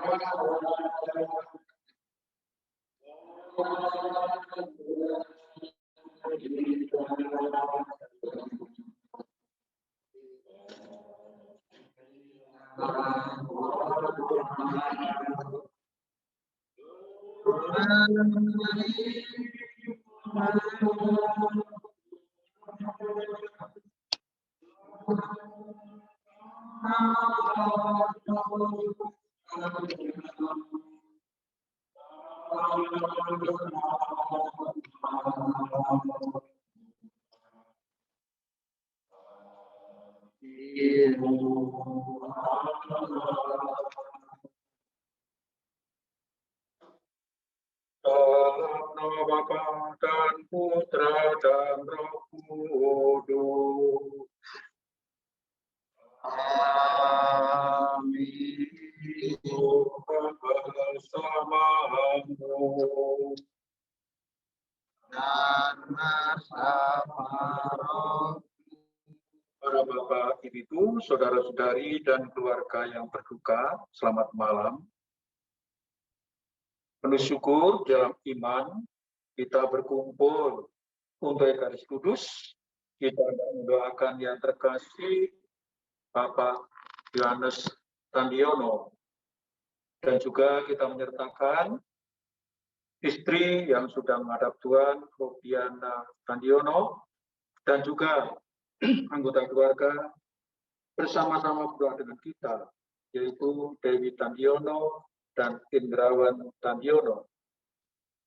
Dalam nama Bapa dan Putra dan Roh Kudus. Amin. Tuhan bersamamu dan bersama roh. Para Bapak, Ibu, saudara-saudari, dan keluarga yang berduka, selamat malam. Penuh syukur dalam iman, kita berkumpul untuk Ekaristi Kudus. Kita mendoakan yang terkasih Bapak Yohanes Tandiono. Dan juga kita menyertakan istri yang sudah menghadap Tuhan, Robiana Tandiono, dan juga anggota keluarga bersama-sama berdoa dengan kita, yaitu Dewi Tandiono dan Indrawan Tandiono.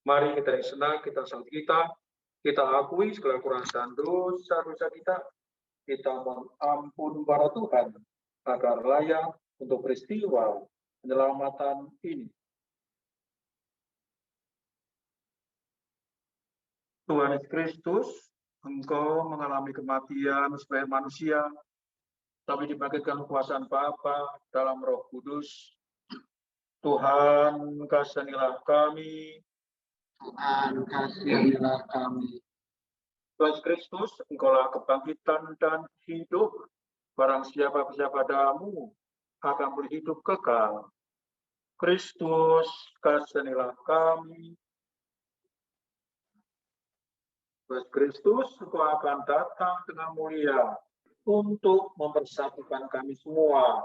Mari kita senang, kita salat kita akui segala kurang dan dosa-dosa kita mohon ampun para Tuhan, agar layak untuk peristiwa penyelamatan ini. Tuhan Yesus Kristus, Engkau mengalami kematian sebagai manusia, tapi dibangkitkan kekuasaan Bapa dalam Roh Kudus. Tuhan, kasihanilah kami. Tuhan, kasihanilah kami. Tuhan Yesus Kristus, Engkaulah kebangkitan dan hidup. Barang siapa percaya padamu akan berhidup kekal. Kristus, kasihanilah kami. Tuhan Kristus, Engkau akan datang dengan mulia untuk mempersatukan kami semua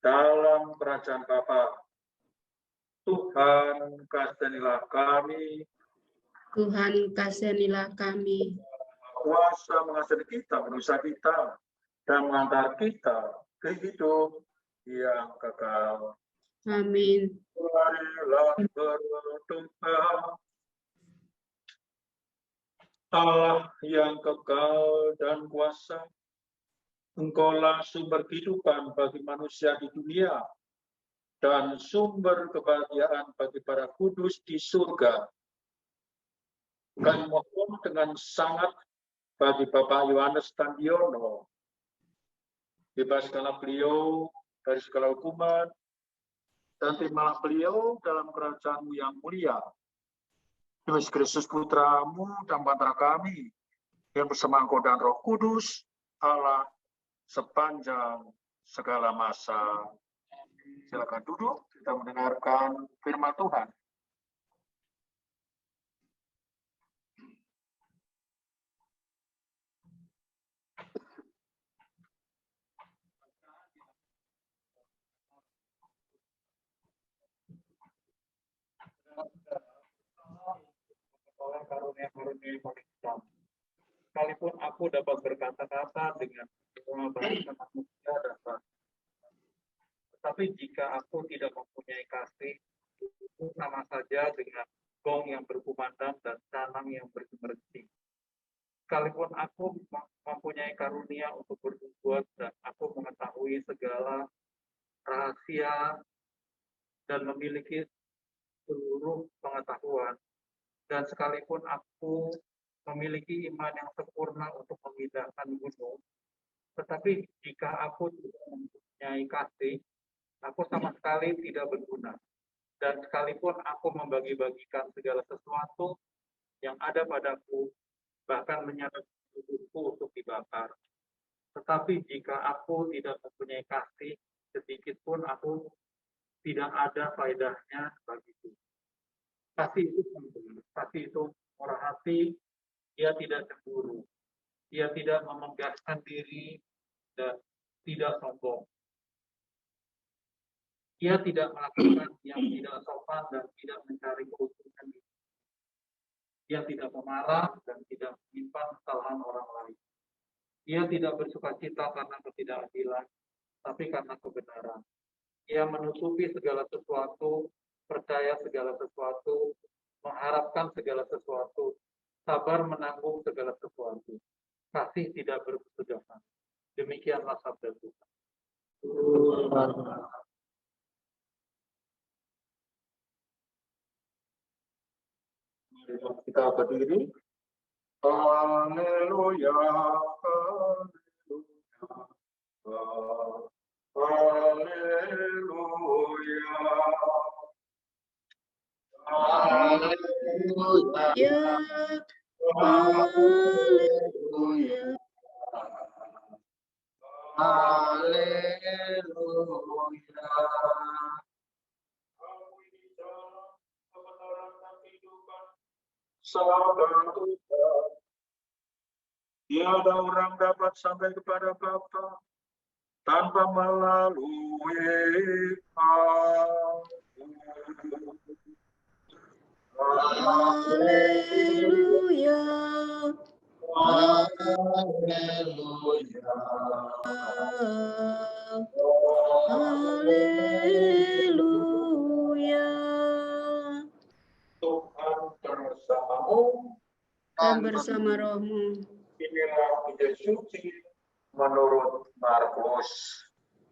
dalam kerajaan Bapa. Tuhan, kasihanilah kami. Tuhan, kasihanilah kami. Kuasa mengasihi kita, manusia kita, dan mengantar kita ke hidup yang kekal. Amin. Marilah berdoa. Allah yang kekal dan kuasa, Engkaulah sumber kehidupan bagi manusia di dunia dan sumber kebahagiaan bagi para kudus di surga. Kami mohon dengan sangat bagi Bapak Yohanes Tandiono, bebaskanlah beliau dari segala hukuman, dan terimalah beliau dalam kerajaan-Mu yang mulia. Yesus Kristus Putramu dan Bapa kami, yang bersama Engkau dan Roh Kudus, Allah sepanjang segala masa. Silakan duduk, kita mendengarkan firman Tuhan. Oleh karunia-karunia yang sekalipun aku dapat berkata-kata dengan semua bahasa manusia dan bahasa, tetapi jika aku tidak mempunyai kasih, itu sama saja dengan gong yang berkumandang dan canang yang bergemericik. Sekalipun aku mempunyai karunia untuk bernubuat dan aku mengetahui segala rahasia dan memiliki seluruh pengetahuan, dan sekalipun aku memiliki iman yang sempurna untuk memindahkan gunung, tetapi jika aku tidak mempunyai kasih, aku sama sekali tidak berguna. Dan sekalipun aku membagi-bagikan segala sesuatu yang ada padaku, bahkan menyeret tubuhku untuk dibakar, tetapi jika aku tidak mempunyai kasih, sedikit pun aku tidak ada faedahnya bagi kita. Kasih itu sempurna, kasih itu murah hati, dia tidak cemburu, dia tidak memegahkan diri dan tidak sombong. Dia tidak melakukan yang tidak sopan dan tidak mencari keuntungan diri. Dia tidak memarah dan tidak menyimpan kesalahan orang lain. Dia tidak bersukacita karena ketidakadilan, tapi karena kebenaran. Dia menutupi segala sesuatu, percaya segala sesuatu, mengharapkan segala sesuatu, sabar menanggung segala sesuatu. Kasih tidak berkesudahan. Demikianlah sabda Tuhan. Kita berdiri. Haleluya, haleluya, haleluya, Ya, haleluya. haleluya. Sabda Tuhan. Tiada orang dapat sampai kepada Bapa tanpa melalui Aku. Haleluya. Haleluya. Haleluya. Tuhan bersamamu Dan bersama rohmu. inilah Injil suci menurut Markus.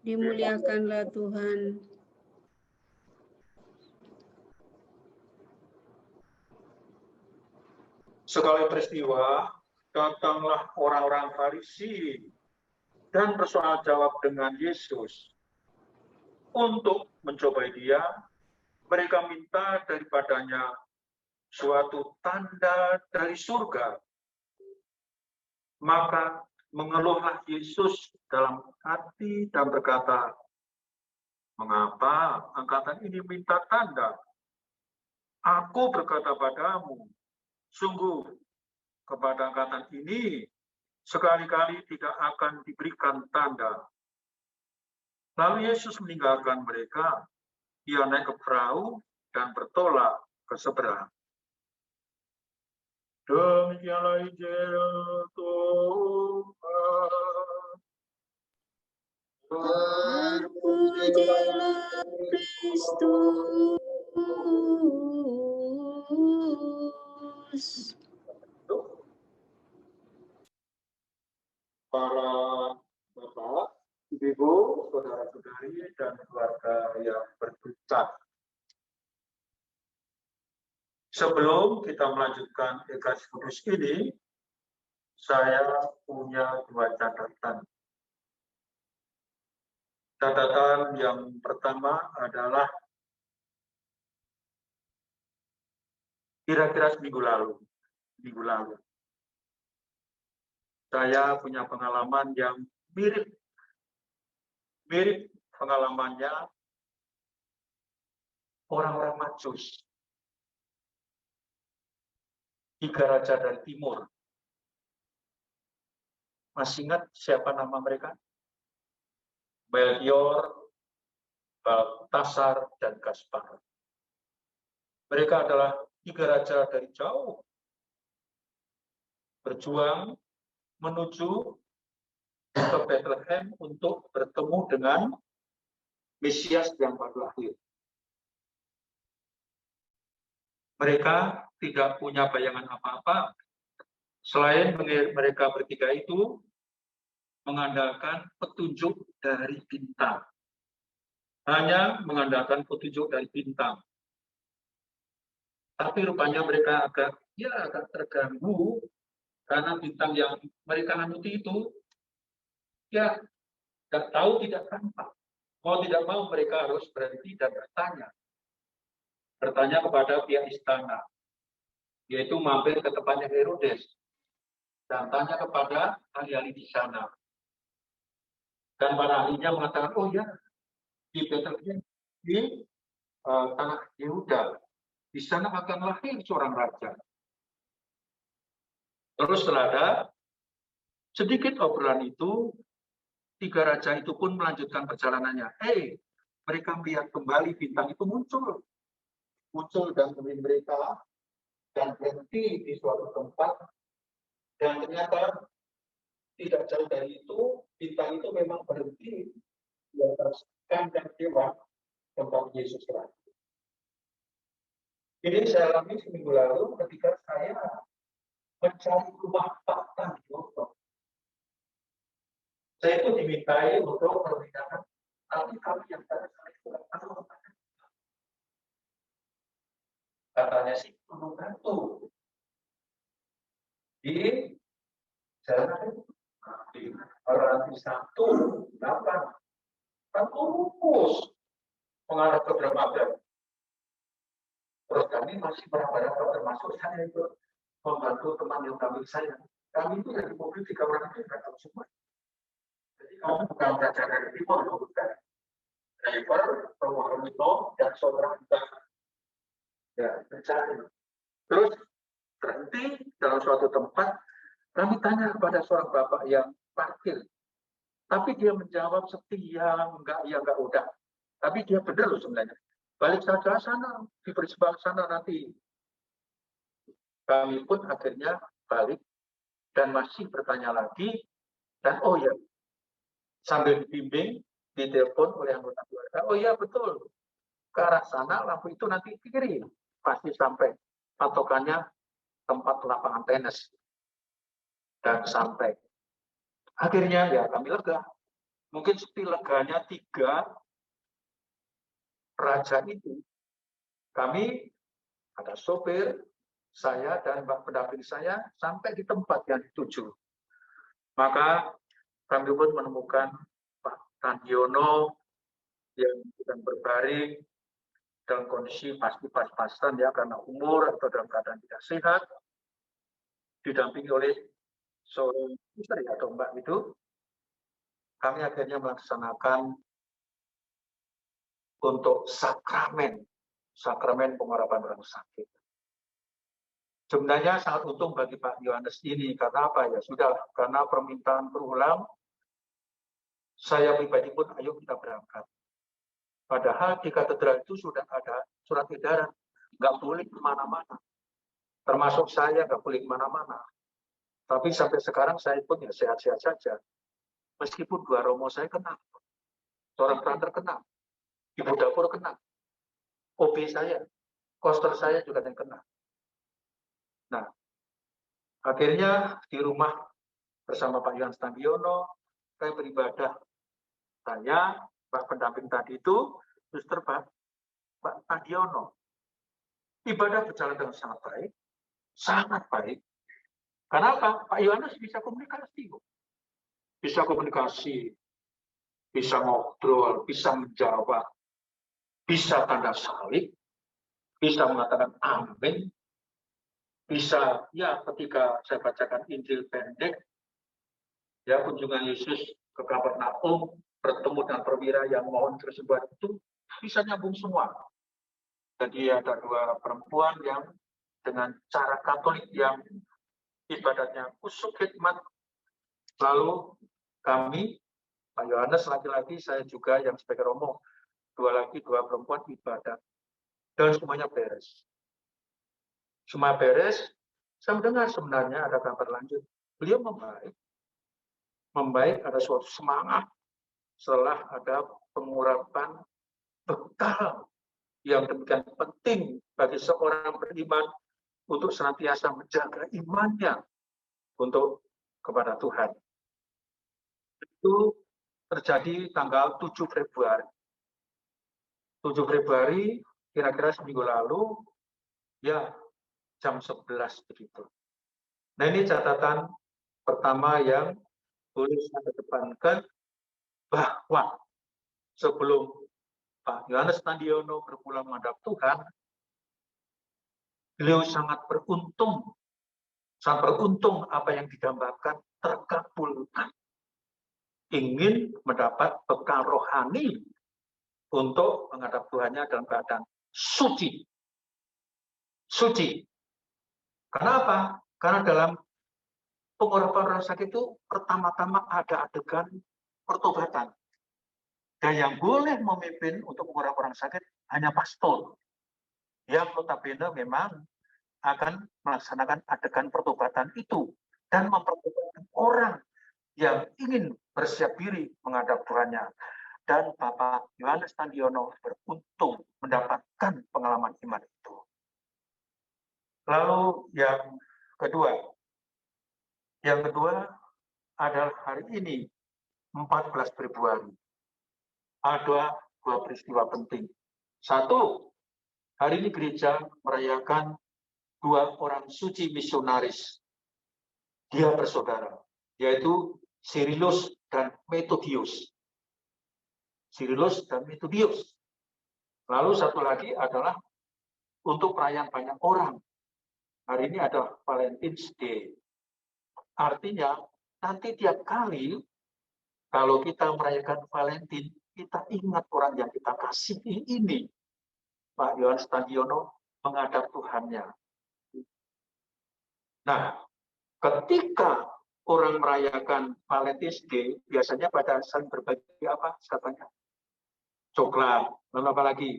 Dimuliakanlah Tuhan. Sekali peristiwa, datanglah orang-orang Farisi dan bersoal jawab dengan Yesus. Untuk mencobai dia, mereka minta daripadanya suatu tanda dari surga. Maka mengeluhlah Yesus dalam hati dan berkata, "Mengapa angkatan ini minta tanda? Aku berkata padamu, sungguh kepada angkatan ini sekali-kali tidak akan diberikan tanda." Lalu Yesus meninggalkan mereka. Ia naik ke perahu dan bertolak ke seberang. Demikianlah Injil Tuhan. Terpujilah Kristus. Para bapak, ibu, saudara-saudari, dan keluarga yang berduka. Sebelum kita melanjutkan Ekaristi Kudus ini, saya punya dua catatan. Catatan yang pertama adalah kira-kira minggu lalu. Saya punya pengalaman yang mirip pengalamannya orang-orang Majus. 3 raja dari timur. Masih ingat siapa nama mereka? Melchior, Baltasar, dan Gaspar. Mereka adalah 3 raja dari jauh. Berjuang menuju ke Bethlehem untuk bertemu dengan Mesias yang baru lahir. Mereka tidak punya bayangan apa-apa selain mereka bertiga itu mengandalkan petunjuk dari bintang. Hanya mengandalkan petunjuk dari bintang. Tapi rupanya mereka agak terganggu karena bintang yang mereka anuti itu ya tidak tahu, tidak tampak. Mau tidak mau mereka harus berhenti dan bertanya kepada pihak istana, yaitu mampir ke tempatnya Herodes dan tanya kepada ahli-ahli di sana. Dan para ahlinya mengatakan, oh ya, di Bethlehem di tanah Yehuda. Di sana akan lahir seorang raja. Terus setelah ada sedikit obrolan itu, 3 raja itu pun melanjutkan perjalanannya. Mereka melihat kembali bintang itu muncul dan kemudian mereka dan berhenti di suatu tempat, dan ternyata tidak jauh dari itu bintang itu memang berhenti di atas kandang hewan tempat Yesus lahir. Ini saya alami seminggu lalu ketika saya mencari rumah Pak Tandiono. Saya itu dimintai untuk pernikahan, tapi kami yang tadi saya tidak tahu. Katanya sih perlu bantu di jalan di Ranti 1, 8, kan lurus menghadap ke Dramaga. Terus kami masih berapa termasuk saya itu membantu teman yang kami saya. Kami itu dari mobil 3 orang itu nggak tahu semua. Jadi kamu bukan belajar dari timur, bukan. Driver, penguasa itu, dan saudara kita. Ya, mencari. Terus berhenti dalam suatu tempat. Kami tanya kepada seorang bapak yang parkir. Tapi dia menjawab setia, enggak udah. Tapi dia benar loh sebenarnya. Balik saja sana, di persimpangan sana nanti. Kami pun akhirnya balik dan masih bertanya lagi. Dan oh ya, sambil dibimbing, ditelepon oleh anggota keluarga. Oh iya betul, ke arah sana lampu itu nanti kiri. Pasti sampai patokannya tempat lapangan tenis. Dan sampai. Akhirnya ya kami lega. Mungkin seperti leganya 3 raja itu. Kami ada sopir, saya dan Mbak pendamping saya sampai di tempat yang dituju. Maka kami pun menemukan Pak Tandiono yang sedang berbaring dalam kondisi pasti pas-pasan ya karena umur atau dalam keadaan tidak sehat, didampingi oleh seorang istri atau mbak itu. Kami akhirnya melaksanakan untuk sakramen pengharapan orang sakit. Sebenarnya sangat untung bagi Pak Yohanes ini, karena apa ya, sudah karena permintaan berulang, saya pribadi pun ayo kita berangkat. Padahal di katedral itu sudah ada surat edaran, nggak boleh kemana-mana. Termasuk saya nggak boleh kemana-mana. Tapi sampai sekarang saya pun ya sehat-sehat saja. Meskipun 2 romo saya kena, seorang perantar kena, ibu dapur kena, OB saya, koster saya juga yang kena. Nah, akhirnya di rumah bersama Pak Yohanes Tandiono, saya beribadah. Saya, Pak pendamping tadi itu, Suster Pak Tandiono. Ibadah berjalan dengan sangat baik, sangat baik. Karena apa? Pak Yohanes bisa komunikasi. Bisa komunikasi, bisa ngobrol, bisa menjawab, bisa tanda salib, bisa mengatakan amin, bisa ya ketika saya bacakan Injil pendek, ya kunjungan Yesus ke Kapernaum, bertemu dengan perwira yang mohon tersebut itu bisa nyambung semua. Jadi ada 2 perempuan yang dengan cara Katolik yang ibadatnya kusuk hikmat. Lalu kami, Pak Yohanes laki-laki, saya juga yang sebagai romo, 2 laki, 2 perempuan ibadat. Dan semuanya beres. Semua beres, saya mendengar sebenarnya ada kabar lanjut. Beliau membaik, ada suatu semangat setelah ada pengurapan bekal yang demikian penting bagi seorang beriman untuk senantiasa menjaga imannya untuk kepada Tuhan. Itu terjadi tanggal 7 Februari. 7 Februari, kira-kira seminggu lalu, ya jam 11 begitu. Nah ini catatan pertama yang boleh saya kedepankan, bahwa sebelum Pak Yohanes Tandiono berpulang menghadap Tuhan, beliau sangat beruntung apa yang didambakan terkabulkan. Ingin mendapat bekal rohani untuk menghadap Tuhannya dalam keadaan suci. Suci. Kenapa? Karena dalam pengurapan orang sakit itu pertama-tama ada adegan pertobatan. Dan yang boleh memimpin untuk pengurapan orang sakit hanya pastor. Yang notabene memang akan melaksanakan adegan pertobatan itu dan mempertobatkan orang yang ingin bersiap diri menghadap Tuhannya. Dan Bapak Yohanes Tandiono beruntung mendapatkan pengalaman iman itu. Lalu yang kedua adalah hari ini 14 Februari. Ada dua peristiwa penting. Satu, hari ini gereja merayakan dua orang suci misionaris. Dia bersaudara, yaitu Cyrillus dan Methodius. Cyrillus dan Methodius. Lalu satu lagi adalah untuk perayaan banyak orang. Hari ini adalah Valentine's Day. Artinya, nanti tiap kali kalau kita merayakan Valentine, kita ingat orang yang kita kasihi ini. Pak Yohanes Tandiono menghadap Tuhannya. Nah, ketika orang merayakan Valentine's Day, biasanya pada saling berbagi apa? Katanya coklat, lalu apa lagi?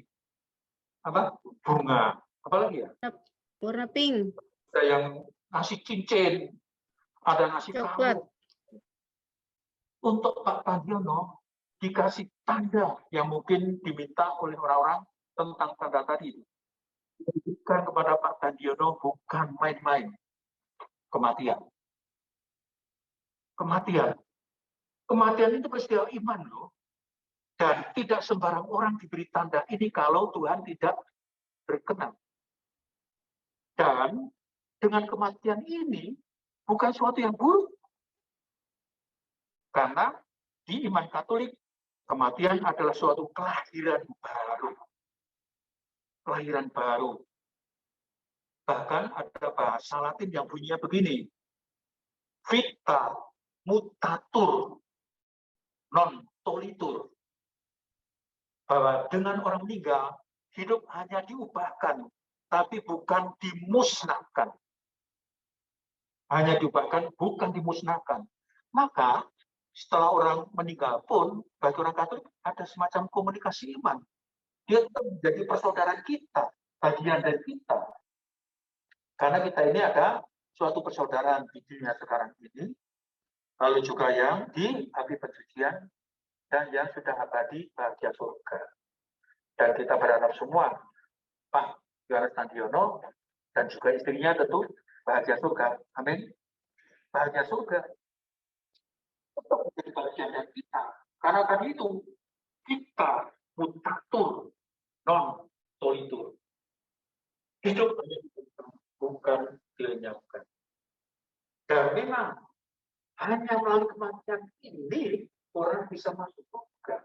Apa? Bunga. Apa lagi ya? Warna pink. Ada yang ngasih cincin, ada ngasih Coklat. kalung. Untuk Pak Tandiono dikasih tanda yang mungkin diminta oleh orang-orang tentang tanda tadi. Bukan kepada Pak Tandiono bukan main-main. Kematian. Kematian. Kematian itu peristiwa iman loh. Dan tidak sembarang orang diberi tanda ini kalau Tuhan tidak berkenan. Dan dengan kematian ini bukan suatu yang buruk. Karena di iman Katolik, kematian adalah suatu kelahiran baru. Kelahiran baru. Bahkan ada bahasa Latin yang bunyinya begini. Vita mutatur non tolitur. Bahwa dengan orang meninggal, hidup hanya diubahkan, tapi bukan dimusnahkan. Hanya diubahkan, bukan dimusnahkan. Maka, setelah orang meninggal pun, bagi orang Katolik ada semacam komunikasi iman. Dia tetap menjadi persaudaraan kita, bagian dari kita. Karena kita ini ada suatu persaudaraan di dunia sekarang ini, lalu juga yang di api pencucian, dan yang sudah abadi bahagia surga. Dan kita berharap semua, Pak Yohanes Tandiono, dan juga istrinya tentu bahagia surga. Amin. Bahagia surga. Tetap menjadi bagian dari kita. Karena tadi itu, kita mutatur, non tolitur. Hidup bukan dilenyapkan. Dan memang hanya melalui kematian ini orang bisa masuk surga.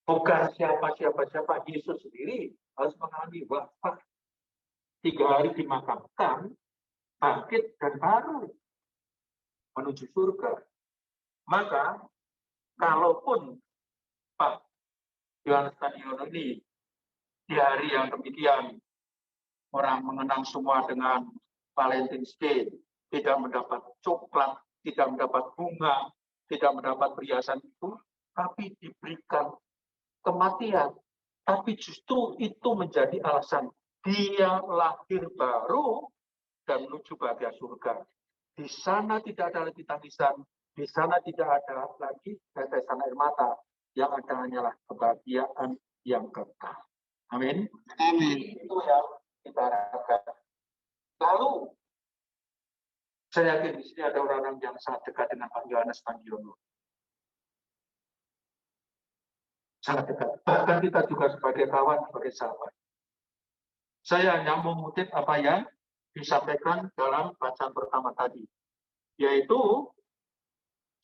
Bukan siapa Yesus sendiri harus mengalami wafat 3 hari dimakamkan, bangkit dan baru menuju surga. Maka kalaupun Pak Yohanes Tandiono ini di hari yang demikian orang mengenang semua dengan Valentine's Day, tidak mendapat coklat, tidak mendapat bunga, tidak mendapat perhiasan itu, tapi diberikan kematian. Tapi justru itu menjadi alasan dia lahir baru dan menuju bahagia surga. Di sana tidak ada lagi tangisan, di sana tidak ada lagi tetesan air mata, yang ada hanyalah kebahagiaan yang kekal. Amin. Amin. Itu yang kita harapkan. Lalu, saya yakin di sini ada orang-orang yang sangat dekat dengan Pak Yohanes Tandiono. Sangat dekat. Bahkan kita juga sebagai kawan, sebagai sahabat. Saya hanya mengutip apa yang disampaikan dalam bacaan pertama tadi. Yaitu,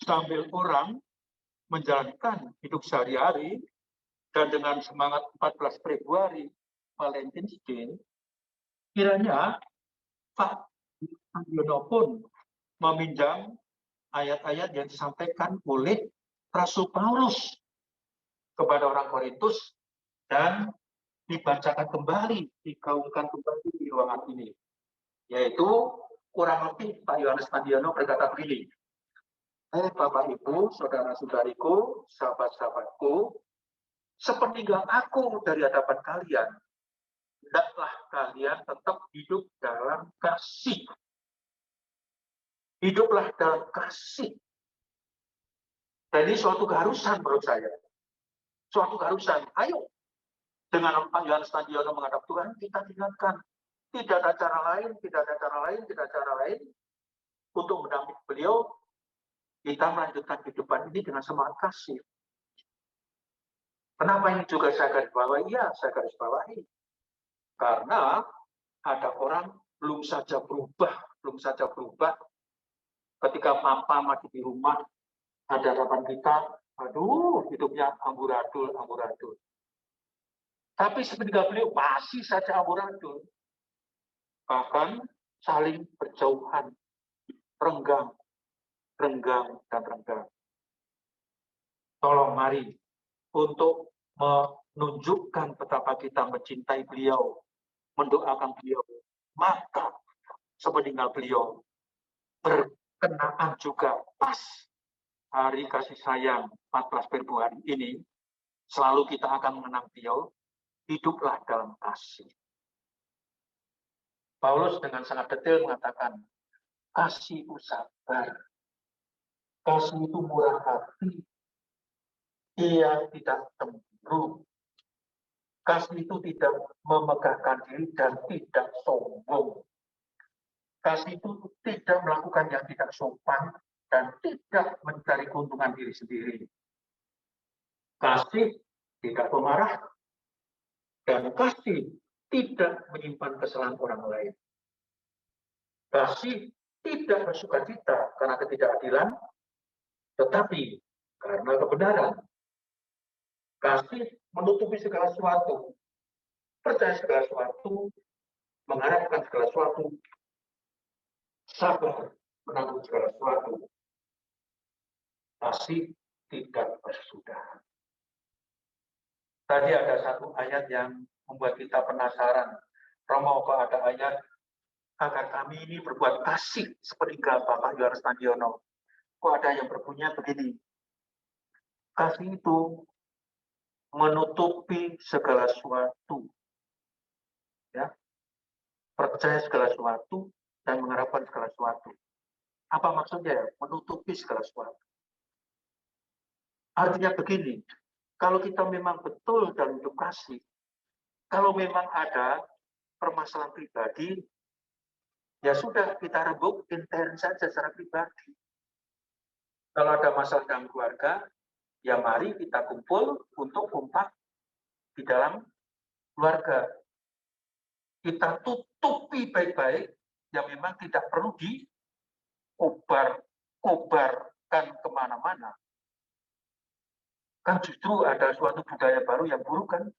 sambil orang menjalankan hidup sehari-hari, dan dengan semangat 14 Februari, Valentine's Day, kiranya Pak Tandiono pun meminjam ayat-ayat yang disampaikan oleh Rasul Paulus kepada orang Korintus dan dibacakan kembali, digaungkan kembali di ruangan ini. Yaitu kurang lebih Pak Yohanes Tandiono berkata begini, Bapak Ibu, saudara-saudariku, sahabat-sahabatku, sepeninggal aku dari hadapan kalian, hendaklah kalian tetap hidup dalam kasih. Hiduplah dalam kasih. Dan ini suatu keharusan menurut saya. Suatu keharusan. Ayo, dengan Pak Yohanes Tandiono menghadap Tuhan, kita ingatkan. Tidak ada cara lain, tidak ada cara lain, tidak ada cara lain untuk mendampingi beliau. Kita melanjutkan kehidupan ini dengan semangat kasih. Kenapa ini juga saya garis bawahi? Ya, saya garis bawahi. Karena ada orang belum saja berubah ketika papa mati di rumah, ada harapan kita, aduh, hidupnya amburadul. Tapi sepeninggal beliau masih saja amburadul. Bahkan saling berjauhan, renggang. Tolong mari untuk menunjukkan betapa kita mencintai beliau, mendoakan beliau, maka sepeninggal beliau berkenaan juga pas hari kasih sayang 14 Februari ini, selalu kita akan mengenang beliau, hiduplah dalam kasih. Paulus dengan sangat detail mengatakan, kasih itu sabar, kasih itu murah hati, ia tidak cemburu, kasih itu tidak memegahkan diri dan tidak sombong. Kasih itu tidak melakukan yang tidak sopan dan tidak mencari keuntungan diri sendiri. Kasih tidak pemarah dan kasih tidak menyimpan kesalahan orang lain. Kasih tidak bersukacita karena ketidakadilan, tetapi karena kebenaran. Kasih menutupi segala sesuatu, percaya segala sesuatu, mengharapkan segala sesuatu, sabar menanggung segala sesuatu. Kasih tidak bersudah. Tadi ada satu ayat yang membuat kita penasaran. Romo, kok ada ayat agar kami ini berbuat kasih sepeninggal Bapak Yohanes Tandiono. Kok ada yang berbunyi begini? Kasih itu menutupi segala sesuatu. Ya. Percaya segala sesuatu dan mengharapkan segala sesuatu. Apa maksudnya? Menutupi segala sesuatu. Artinya begini, kalau kita memang betul dalam hidup kasih, kalau memang ada permasalahan pribadi, ya sudah kita rembuk intern saja secara pribadi. Kalau ada masalah dalam keluarga, ya mari kita kumpul untuk kompak di dalam keluarga. Kita tutupi baik-baik, yang memang tidak perlu dikobarkan kemana-mana. Kan justru ada suatu budaya baru yang buruk kan.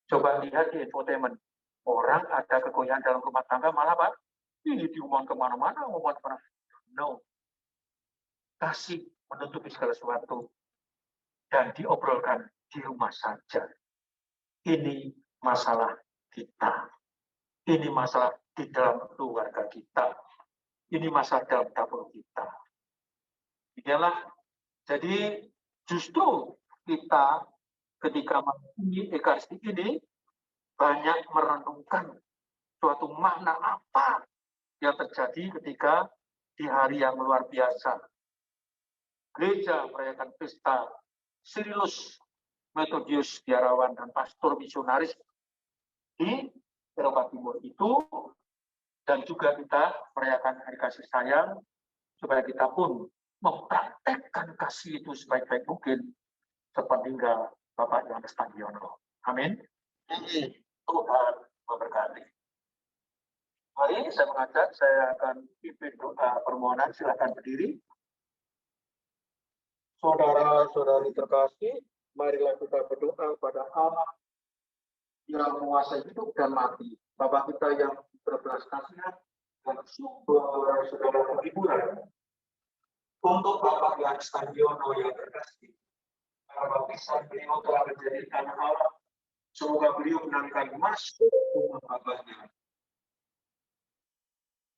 Coba lihat di infotainment. Orang ada kegoyaan dalam rumah tangga malah Pak, ini diumumkan kemana-mana, ngomong kemana. No. Kasih menutupi segala sesuatu dan diobrolkan di rumah saja. Ini masalah kita. Ini masalah di dalam keluarga kita. Ini masalah dalam dapur kita. Inilah, jadi justru kita ketika mengalami Ekaristi ini banyak merenungkan suatu makna apa yang terjadi ketika di hari yang luar biasa. Gereja merayakan pesta Cyrillus Methodius biarawan dan pastor misionaris di Eropa Timur itu, dan juga kita merayakan hari kasih sayang supaya kita pun mempraktekkan kasih itu sebaik-baik mungkin sepeninggal Bapak Yohanes Tandiono. Amin. Tuhan memberkati. Mari saya mengajak, saya akan pimpin doa permohonan, silakan berdiri. Saudara-saudari terkasih, marilah kita berdoa pada Allah yang menguasai hidup dan mati. Bapak kita yang berbelas kasihan dan sumber segala penghiburan. Untuk Bapak Yohanes Tandiono yang terkasih, Karena baptisan beliau telah menjadi anak Allah. Semoga beliau benar-benar masuk rumah Abahnya.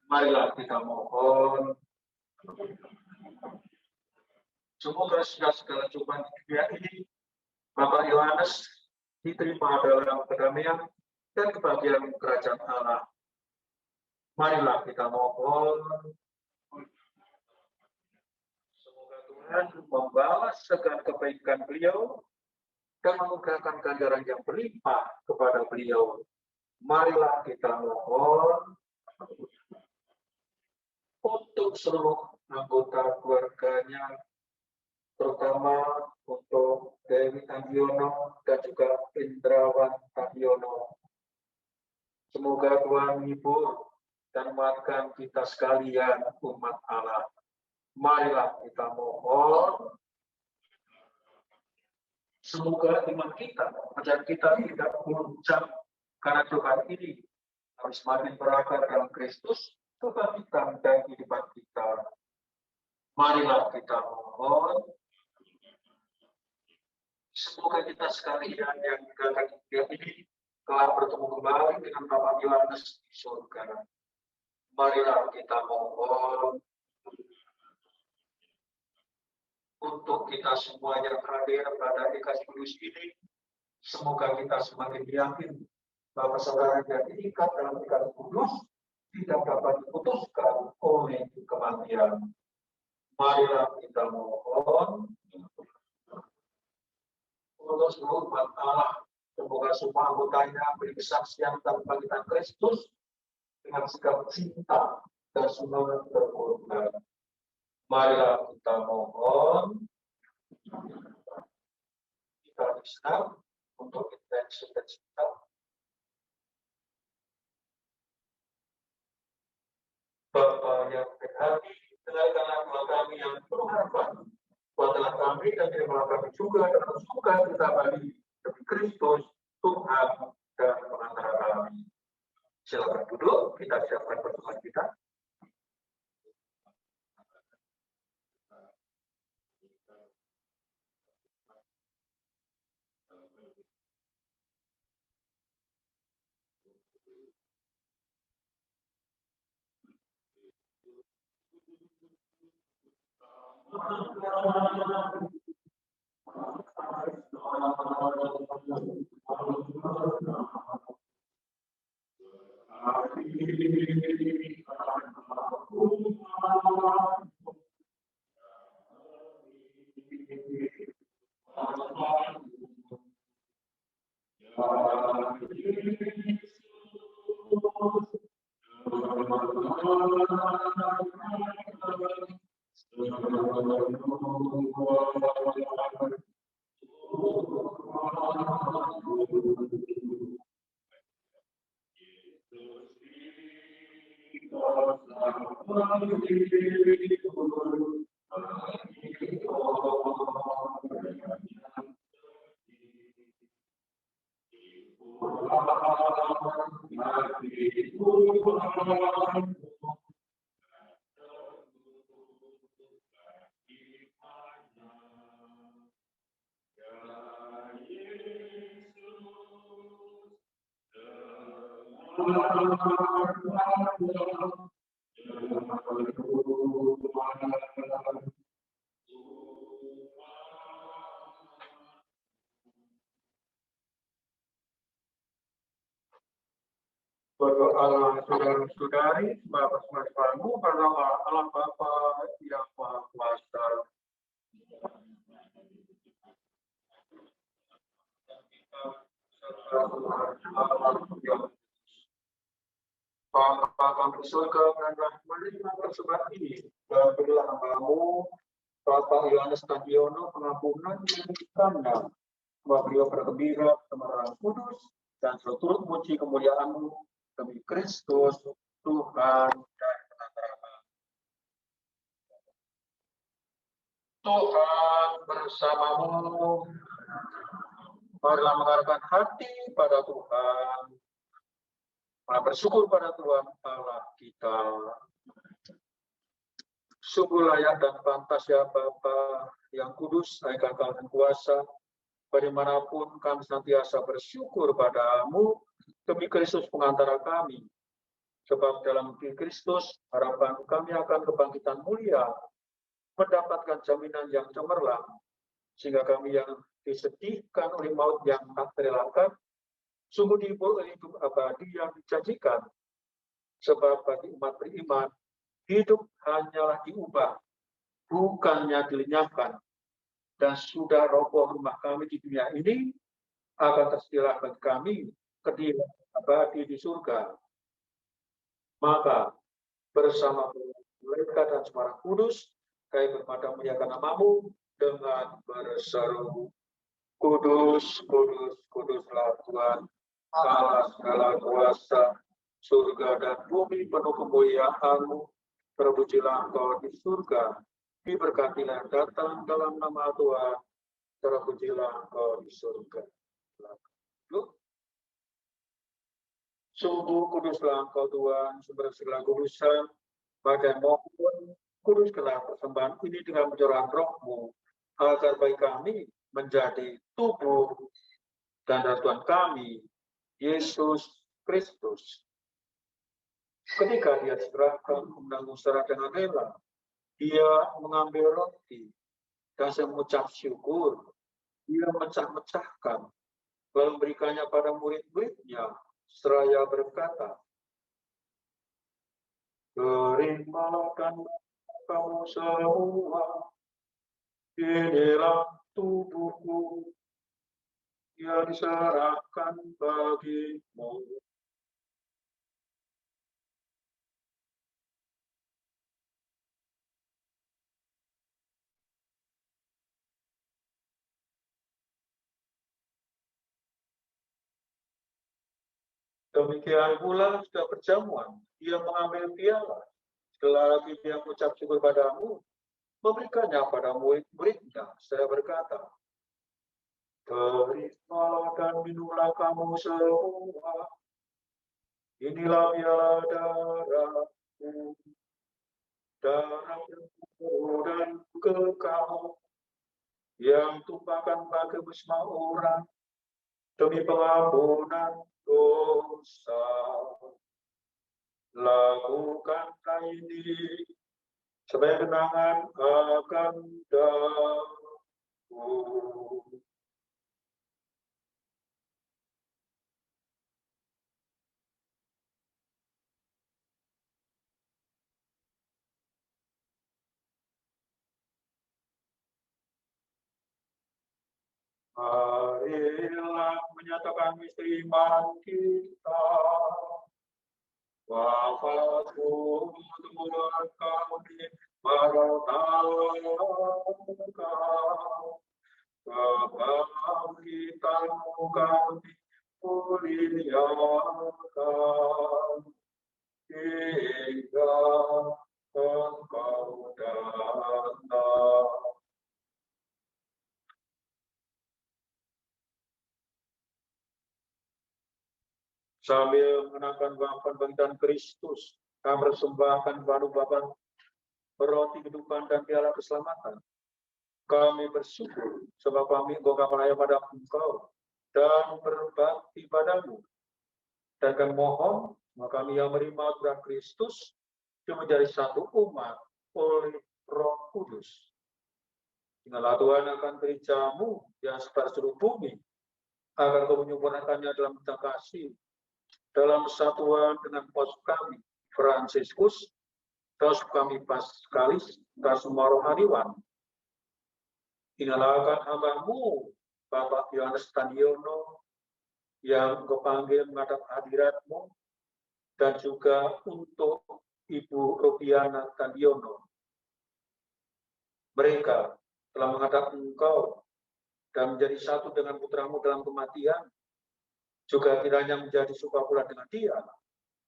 Marilah kita mohon. Semoga segala cobaan di dunia ini, Bapak Yohanes diterima dalam kedamaian dan kebahagiaan kerajaan Allah. Marilah kita mohon. Semoga Tuhan membalas segala kebaikan beliau dan menganugerahkan ganjaran yang berlimpah kepada beliau. Marilah kita mohon untuk seluruh anggota keluarganya, terutama untuk Dewi Tandiono dan juga Indrawan Tandiono. Semoga Tuhan menghibur dan menguatkan kita sekalian umat Allah. Marilah kita mohon. Semoga iman kita dan kita tidak goncang karena Tuhan ini harus semakin berakar dalam Kristus, kebangkitan dan kehidupan kita. Marilah kita mohon. Semoga kita sekalian yang meninggalkan dunia ini telah bertemu kembali dengan Bapak Yohanes di surga. Marilah kita mohon untuk kita semua yang hadir pada Ekasi Kudus ini. Semoga kita semakin yakin bahwa saudara yang diikat dalam Ekasi Kudus tidak dapat diputuskan oleh kematian. Marilah kita mohon untuk seluruh umat Allah. Semoga semua anggotanya beri kesaksian tentang kebangkitan Kristus dengan sikap cinta dan semangat berkorban. Marilah kita mohon. Kita bisa untuk intensi cinta. Bapa yang berhati, dengarkanlah doa kami yang penuh harapan. Kuatkanlah kami dan terimalah kami juga dalam suka kita bagi demi Kristus, Tuhan dan pengantara kami. Silakan duduk, kita siapkan pertemuan kita. Berdoalah saudara-saudari, Bapak semestamu, karena Allah Bapa yang Maha Kuasa. Bapa kami di surga, menerima persembahan ini dan berilah hamba-Mu Bapak Yohanes Tandiono pengampunan yang dikandang, bahwa beliau bergembira bersama Roh Kudus dan selalu turut memuji kemuliaan-Mu demi Kristus, Tuhan dan pengantara kami. Tuhan bersamamu. Marilah mengarahkan hati pada Tuhan. Marilah bersyukur pada Tuhan Allah kita. Sungguh layak dan pantas ya Bapa yang kudus, yang kekal dan kuasa, bagaimanapun kami senantiasa bersyukur padamu demi Kristus pengantara kami. Sebab dalam Kristus harapan kami akan kebangkitan mulia, mendapatkan jaminan yang cemerlang, sehingga kami yang disedihkan oleh maut yang tak terelakkan, sungguh dihibur oleh hidup abadi yang dijanjikan. Sebab bagi umat beriman, hidup hanyalah diubah, bukannya dilenyapkan. Dan sudah roboh rumah kami di dunia ini, akan tersedialah bagi kami kediaman abadi di surga. Maka bersama malaikat dan suara kudus, kami berpada memuliakan namamu dengan berseru, Kudus, kudus, kuduslah Tuhan, Allah segala kuasa, surga dan bumi penuh kemuliaan-Mu. Terpujilah Engkau di surga, diberkatilah datang dalam nama Tuhan, terpujilah Engkau di surga. Sungguh kuduslah Engkau Tuhan, sumber segala kudusan, bagai mohon kuduskanlah persembahan ini dengan pencurahan Roh-Mu, agar bagi kami menjadi tubuh dan darah Tuhan kami, Yesus Kristus. Ketika dia diserahkan menanggung secara dengan rela, dia mengambil roti dan mengucap syukur, dia mecah-mecahkan, lalu memberikannya pada murid-muridnya, seraya berkata, terimalah kamu semua, inilah tubuhku yang diserahkan bagimu. Demikian pula sudah perjamuan, dia mengambil piala. Setelah dia mengucap syukur padamu, memberikannya pada murid-muridnya, seraya berkata, terimalah dan minumlah kamu semua, inilah piala darahku, darah dan kekal, yang tumpahkan bagi semua orang, demi pengampunan dosa. Lakukanlah ini sebagai kenangan akan daku. Marilah menyatakan misteri iman kita. Wafatmu Tuhan kami merontakan, kebangkitanmu kami muliakan, hingga Engkau datang. Sambil mengenakan kebangkitan Kristus, kami persembahkan bahan roti kehidupan dan piala keselamatan. Kami bersyukur sebab kami percaya pada Engkau dan berbakti padamu. Dan kami mohon, maka kami yang menerima darah Kristus yang menjadi satu umat oleh Roh Kudus. Tinggallah Tuhan akan gereja-Mu yang sebar seluruh bumi, agar Kau menyempurnakannya dalam cinta kasih, dalam persatuan dengan paus kami, Fransiskus, paus kami Paskalis, dan semua rohaniwan. Tinggalkan hamba-Mu, Bapak Yohanes Tandiono, yang Engkau panggil menghadap hadirat-Mu, dan juga untuk Ibu Robiana Tandiono. Mereka telah menghadap Engkau dan menjadi satu dengan putra-Mu dalam kematian, juga kiranya menjadi sukacita dengan dia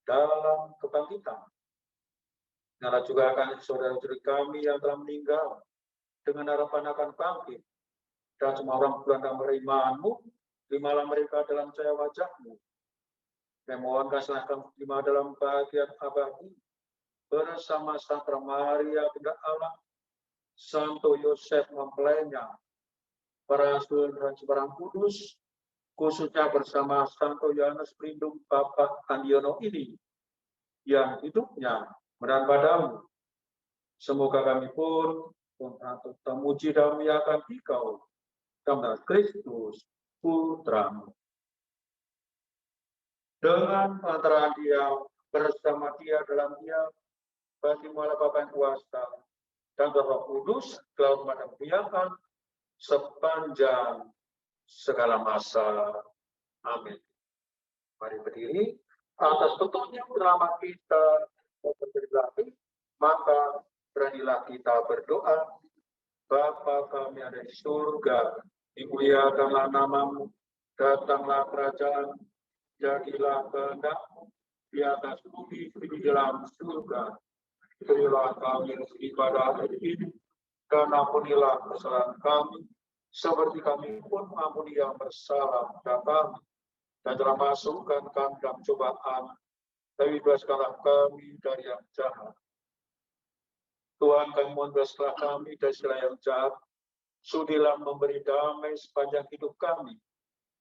dalam kebangkitan. Nyala juga akan saudara-saudari kami yang telah meninggal dengan harapan akan bangkit, dan semua orang bulan dalam beriman-Mu, terimalah mereka dalam cahaya wajah-Mu. Kami mohon kasih terima dalam bahagian abadi bersama Santa Maria Bunda Allah, Santo Yosef mempelainya, para rasul dan sebarang kudus, khususnya bersama Santo Yohanes Pelindung Bapak Andiono ini, yang hidupnya medan padamu. Semoga kami pun untuk memuji dan memuliakan Engkau, karena Kristus, Putramu. Dengan antara Dia, bersama Dia dalam Dia, bagi muala Bapa yang kuasa, dan Roh Kudus telah memuliakan sepanjang segala masa. Amin. Mari berdiri atas petunjuk drama kita berdiri, maka beranilah kita berdoa. Bapa kami ada di surga, dimuliakanlah namamu, datanglah kerajaan, jadilah kehendak-mu di atas bumi di dalam surga. Berilah kami rezeki pada hari ini, dan ampunilah kesalahan kami, seperti kami pun mengampuni yang bersalah kepada kami. Dan telah masukkan kami dalam cobaan, tapi bebaskanlah kami dari yang jahat. Tuhan, kami mohon belaslah kami dari segala yang jahat. Sudilah memberi damai sepanjang hidup kami,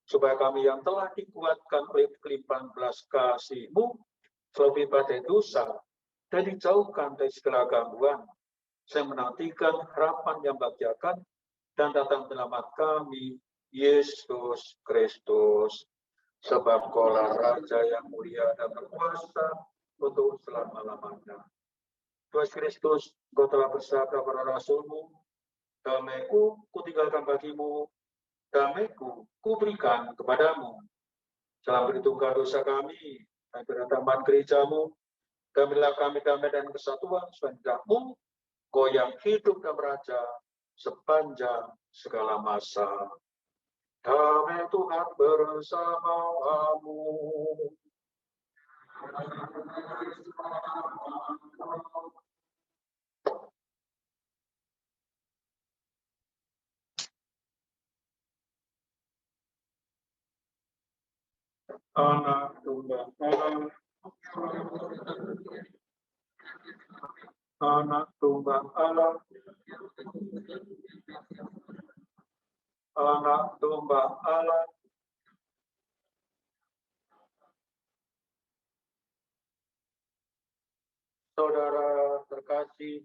supaya kami yang telah dikuatkan oleh kelimpahan belas kasih-Mu, terlebih pada dosa, dan dijauhkan dari segala gangguan. Saya menantikan harapan yang bahagiakan dan datang penyelamat kami, Yesus Kristus. Sebab Kaulah Raja yang mulia dan berkuasa untuk selama-lamanya. Tuhan Kristus, Engkau telah bersabda kepada Rasul-Mu, damai-Ku kutinggalkan bagimu, damai-Ku kuberikan kepadamu. Jangan berhitungkan dosa kami, dan berataman gereja-Mu, dan berilah kami damai dan kesatuan sepanjang-Mu, Kau yang hidup dan beraja sepanjang segala masa. Damai Tuhan bersamamu. Anak tunggal Allah, anak tunggal Allah, anak tunggal Allah. Saudara terkasih,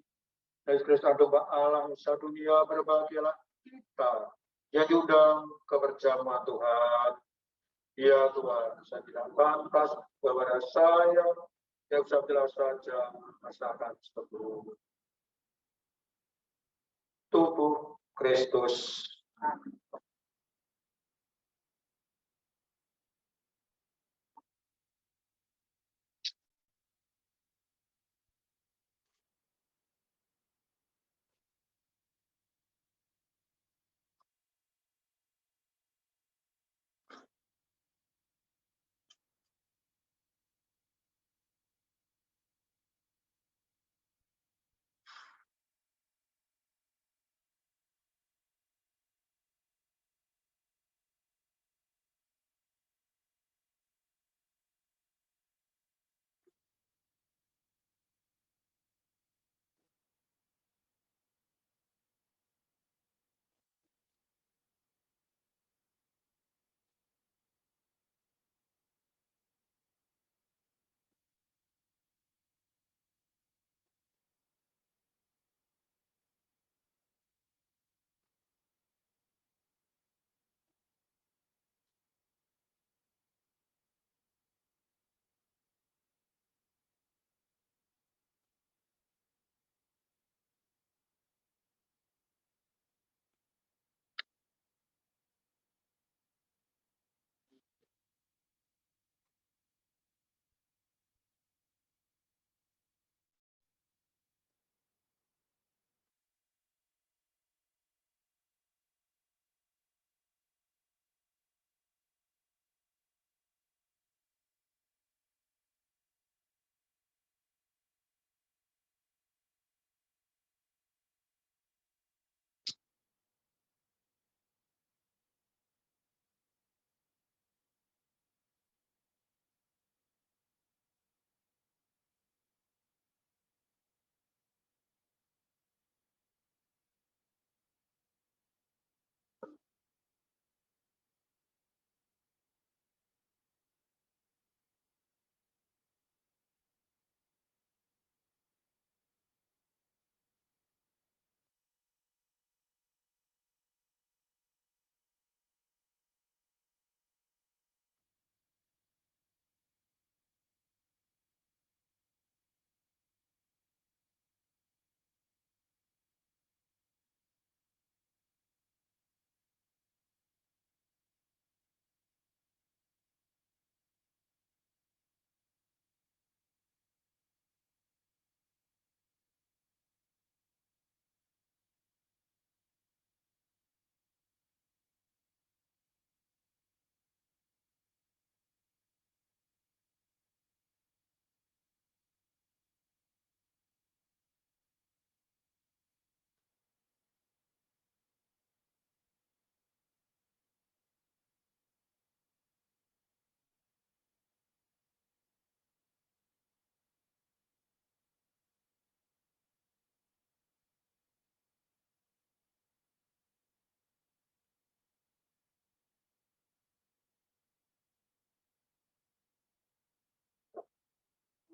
Yesus Kristus domba Allah, dunia berbahagialah kita yang diundang ke perjamuan Tuhan. Ya Tuhan, saya tidak pantas kepada saya, yang bisa bilang saja masakan seluruh tubuh Kristus.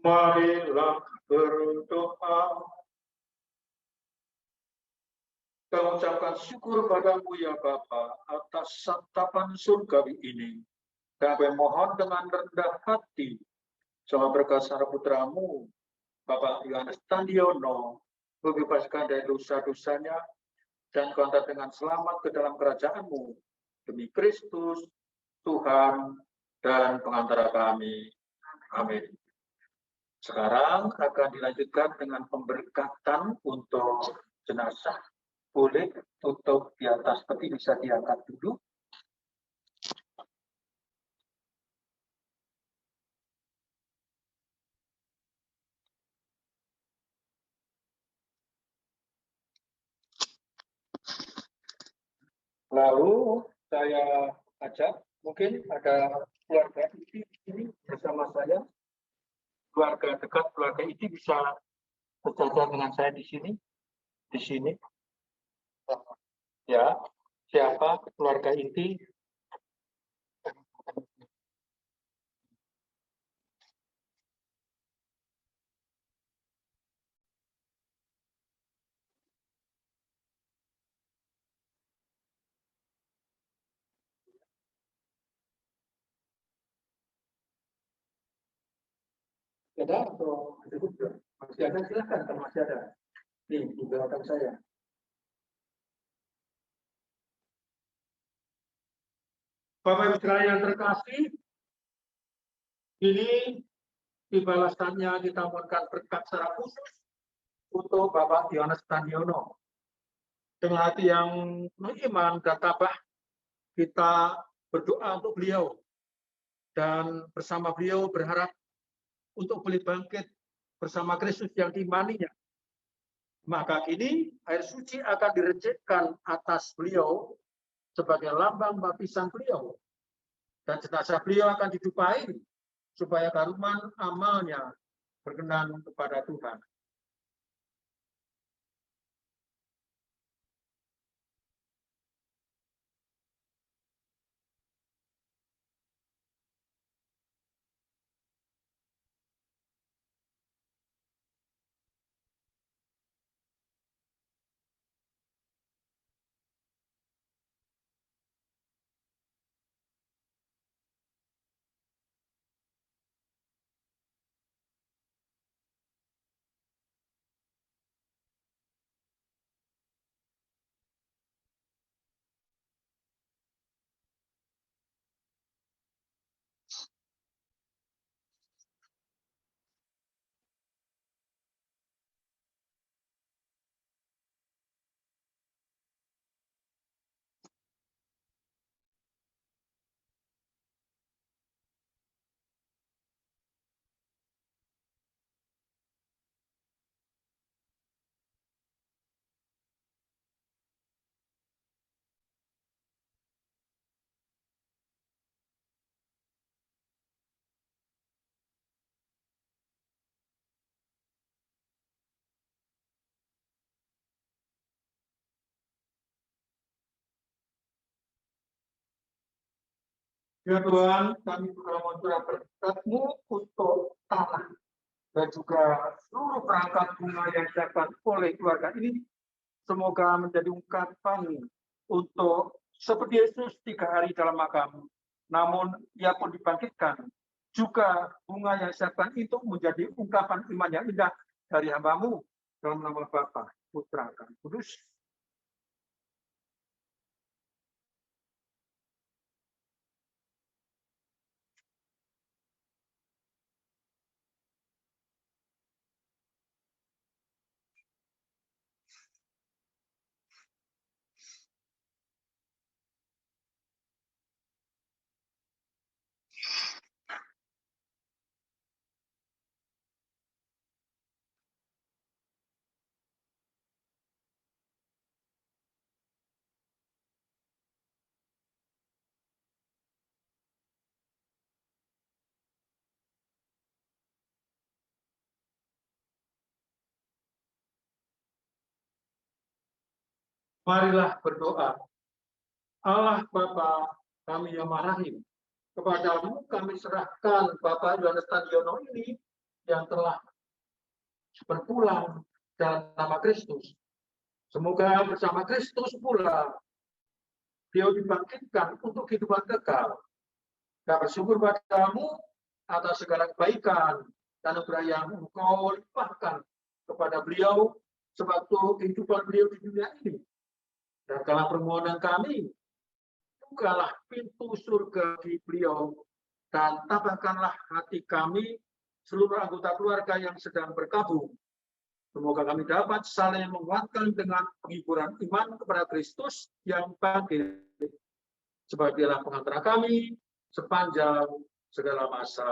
Marilah berdoa. Kami ucapkan syukur padamu ya Bapa atas santapan surgawi ini. Kami mohon dengan rendah hati sama berkat Sang Putramu, Bapak Yohanes Tandiono, bebaskan dari dosa-dosanya dan kontak dengan selamat ke dalam kerajaan-Mu. Demi Kristus, Tuhan, dan pengantara kami. Amin. Sekarang akan dilanjutkan dengan pemberkatan untuk jenazah. Boleh tutup di atas peti, bisa diangkat dulu. Lalu saya ajak, mungkin ada keluarga inti di sini bersama saya. Keluarga dekat, keluarga inti bisa berjajar dengan saya di sini. Di sini. Ya, siapa keluarga inti? Ada atau ada juga? Masih ada, silakan kalau masih ada. Nih, di belakang saya. Bapak Ibu sekalian yang terkasih, ini di balasannya kita mohonkan berkat secara khusus untuk Bapak Yohanes Tandiono. Dengan hati yang penuh iman dan tabah, kita berdoa untuk beliau. Dan bersama beliau berharap untuk boleh bangkit bersama Kristus yang diimaninya. Maka kini air suci akan direcekkan atas beliau sebagai lambang baptisan beliau. Dan jenazah beliau akan didupai supaya karuman amalnya berkenan kepada Tuhan. Ya Tuhan, kami juga mencurah berkat-Mu untuk tanah dan juga seluruh perangkat bunga yang disiapkan oleh keluarga ini. Semoga menjadi ungkapan untuk seperti Yesus 3 hari dalam makam, namun ia pun dibangkitkan. Juga bunga yang disiapkan itu menjadi ungkapan iman yang indah dari hamba-Mu dalam nama Bapa, Putra, dan Kudus. Marilah berdoa. Allah Bapa kami yang Maha Rahim, kepadamu kami serahkan Bapak Yohanes Tandiono ini yang telah berpulang dalam nama Kristus. Semoga bersama Kristus pula beliau dibangkitkan untuk kehidupan kekal. Kami bersyukur padamu atas segala kebaikan dan anugerah yang engkau limpahkan kepada beliau sewaktu kehidupan beliau di dunia ini. Dan dalam permohonan kami, bukalah pintu surga di beliau dan tabahkanlah hati kami, seluruh anggota keluarga yang sedang berkabung. Semoga kami dapat saling menguatkan dengan penghiburan iman kepada Kristus yang bangkit. Sebab dialah pengantara kami sepanjang segala masa.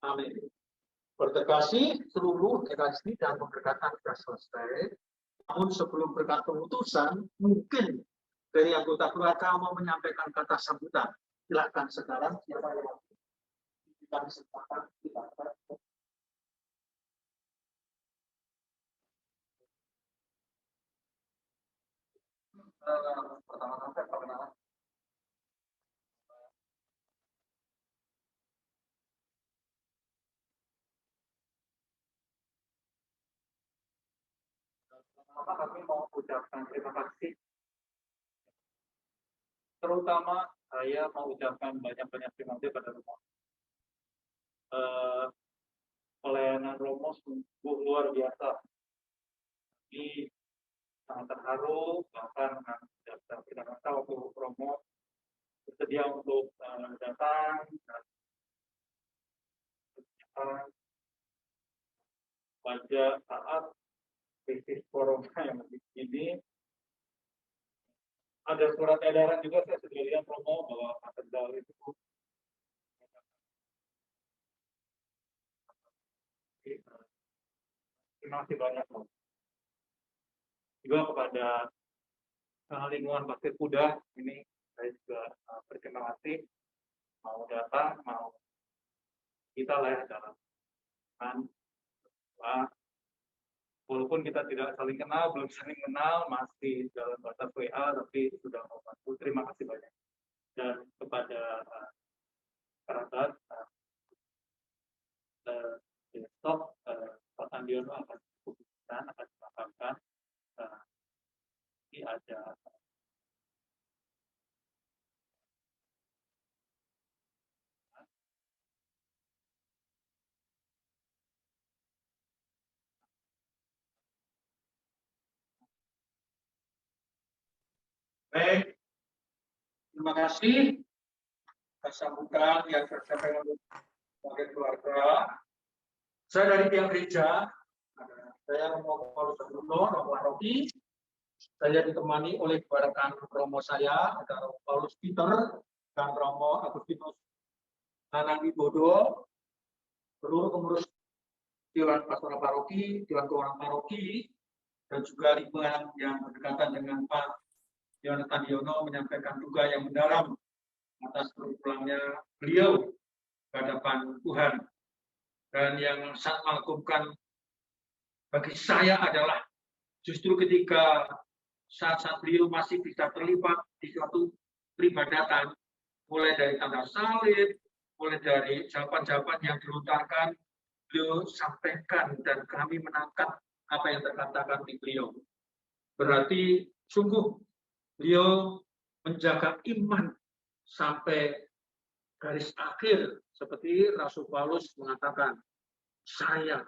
Amin. Berterkasih, seluruh ekaristi dan pemberkatan sudah selesai. Namun sebelum berkat pemutusan, mungkin dari anggota keluarga mau menyampaikan kata sambutan. Silakan sekarang siapa yang mau kita kesempatan kita. Pertama-tama saya perkenalan. Pertama kami mau ucapkan terima kasih. Terutama saya mau ucapkan banyak-banyak terima kasih pada Romo. Pelayanan Romo sungguh luar biasa. Ini sangat terharu, bahkan tidak berkata waktu Romo bersedia untuk datang dan pada saat krisis corona yang begini. Ada surat edaran juga saya sudah lihat Romo bahwa katedral itu terima kasih banyak Romo. Juga kepada lingkungan Pasir Kuda ini saya juga berterima kasih mau datang, mau kita lah dalam walaupun kita tidak saling kenal, belum saling kenal, masih dalam batas WA, tapi sudah membantu. Terima kasih banyak. Dan kepada kerabat besok Pak Andiono akan dipublikasikan, akan dimakamkan. Ini ada baik, terima kasih atas sambutan yang saya sampaikan sebagai keluarga. Saya dari pihak gereja, saya Romo Paulus Bruno, Romo Rocky. Saya ditemani oleh dua rekan Romo saya, ada Romo Paulus Peter dan Romo Agustinus Nanang Wibodo, seluruh pengurus Dewan Pastoral Paroki, Dewan Keuangan Paroki, dan juga lingkungan yang berdekatan dengan Pak Yonatan Yono menyampaikan duka yang mendalam atas berpulangnya beliau ke hadapan Tuhan. Dan yang sangat mengagumkan bagi saya adalah justru ketika saat beliau masih bisa terlibat di suatu peribadatan, mulai dari tanda salib, mulai dari jawaban-jawaban yang dilontarkan, beliau sampaikan dan kami menangkap apa yang terkatakan di beliau. Berarti sungguh beliau menjaga iman sampai garis akhir, seperti Rasul Paulus mengatakan, saya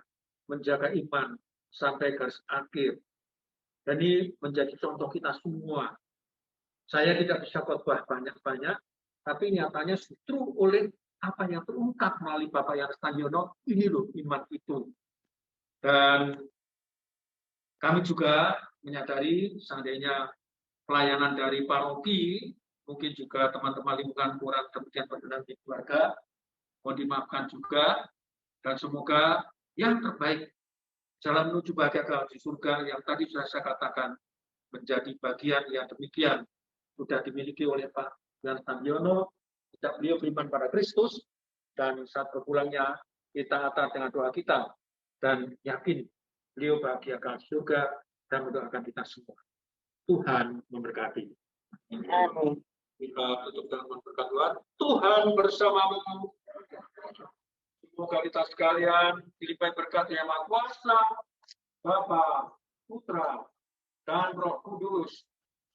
menjaga iman sampai garis akhir. Dan ini menjadi contoh kita semua. Saya tidak bisa khotbah banyak-banyak, tapi nyatanya justru oleh apa yang terungkap melalui Bapak Yonatan Yono, ini loh iman itu. Dan kami juga menyadari seandainya pelayanan dari paroki, mungkin juga teman-teman lingkungan kurang demikian berkenan di keluarga, mohon dimaafkan juga, dan semoga yang terbaik jalan menuju bahagia di surga yang tadi sudah saya katakan menjadi bagian yang demikian sudah dimiliki oleh Pak Yonatan Yono. Sejak beliau beriman pada Kristus dan saat berpulangnya kita atas dengan doa kita dan yakin beliau bahagia di surga dan mendoakan kita semua. Tuhan memberkati. Amin. Kita tutup dengan berkat Tuhan. Tuhan bersamamu. Semoga kita sekalian dilimpahi berkat Yang Maha Kuasa, Bapa, Putra, dan Roh Kudus.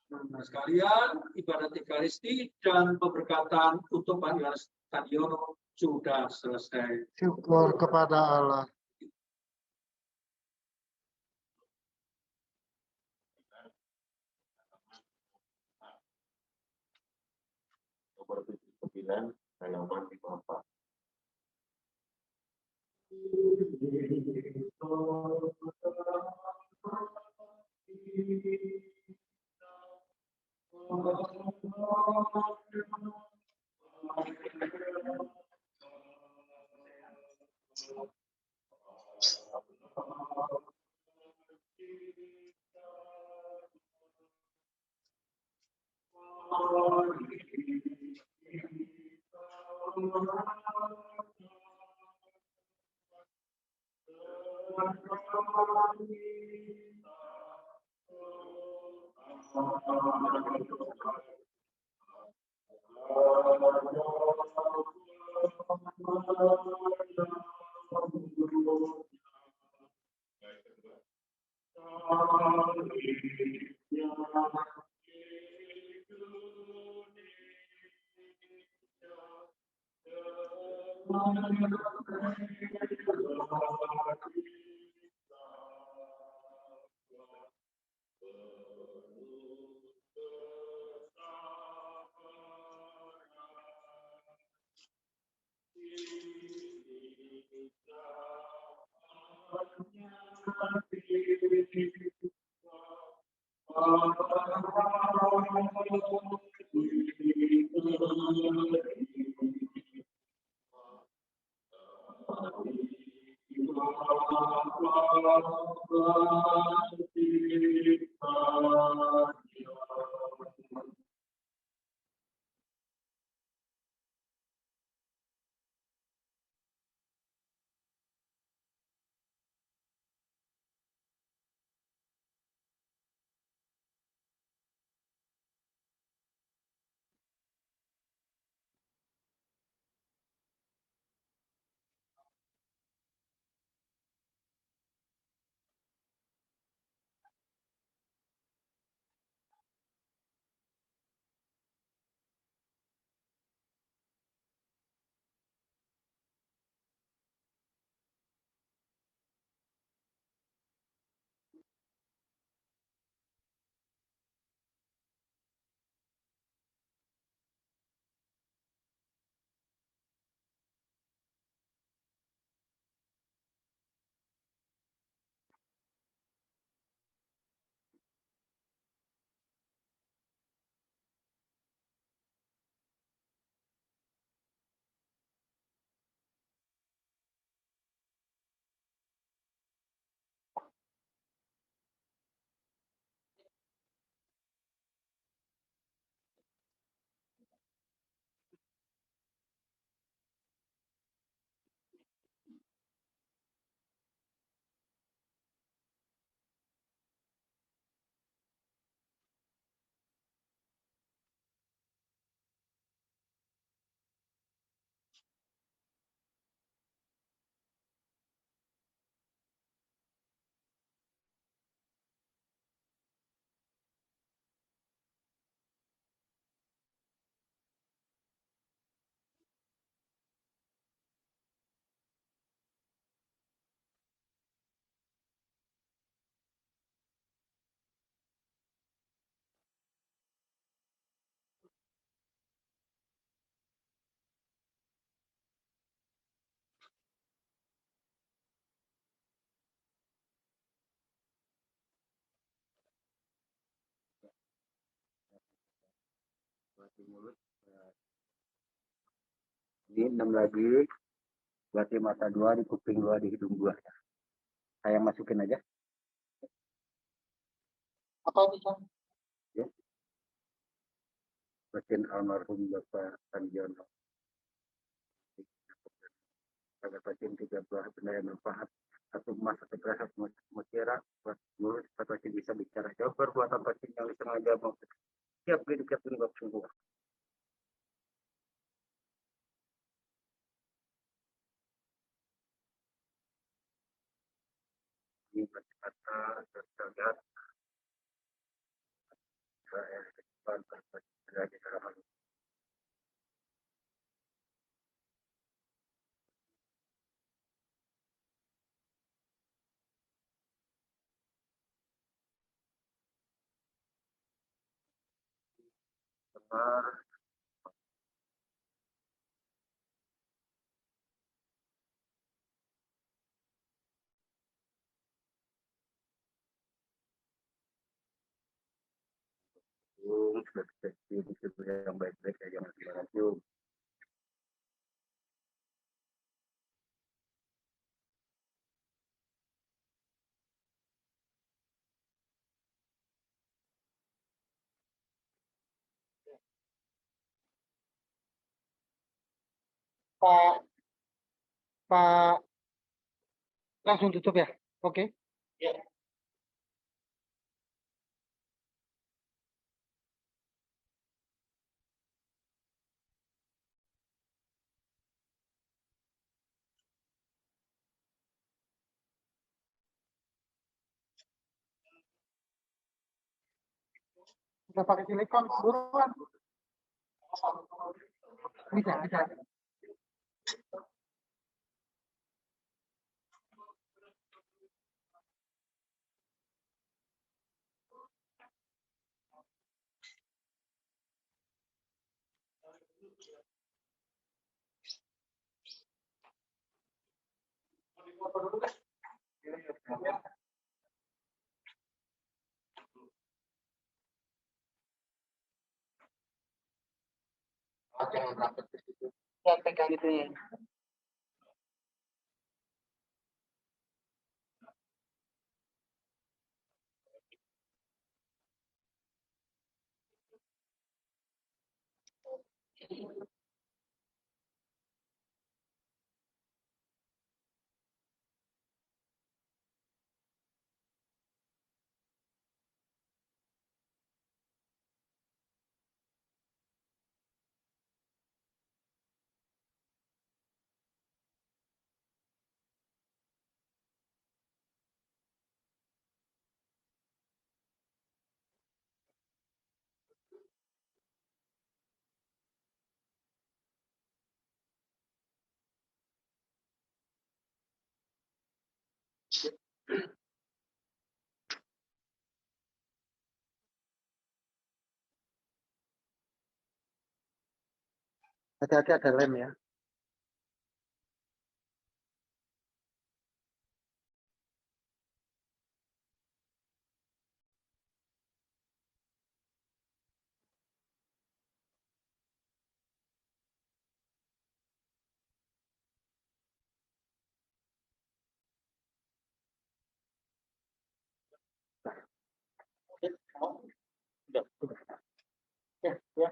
Nah, sekalian, ibadat Ekaristi dan pemberkatan untuk Pak Yohanes Kadiono sudah selesai. Syukur kepada Allah. Nomor 79, halaman 54. Ini 6 lagi, berarti mata 2, di kuping 2, di hidung 2. Saya masukin aja. Apa bisa? Ya. Batin almarhum Bapak Sandiono. Pada batin 3 buah benda yang bermanfaat, 1 emas, 1 beras, 1 mutiara, 4 mulut, 4 batin bisa bicara. Jawab perbuatan batin yang disengaja maupun tiap hidup tiap penyebab sungguh. kita lihat terjadi hal-hal besar. Sudah deteksi yang baik-baik ya, jangan sembarangan cium. Pak, Pak, langsung tutup ya. Oke. Udah pakai silikon, buruan. Bisa, bisa. Ya, pegang itu ya. Hati-hati ada lem ya. Ya, ya.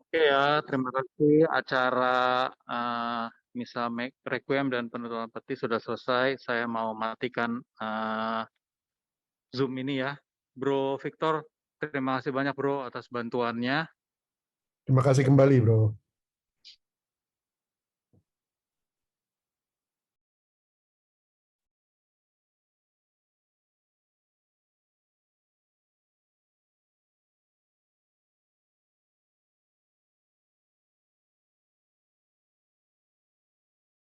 Oke ya, terima kasih. Acara Misa Requiem dan penutupan peti sudah selesai. Saya mau matikan Zoom ini ya. Bro Victor, terima kasih banyak bro atas bantuannya. Terima kasih kembali, Bro.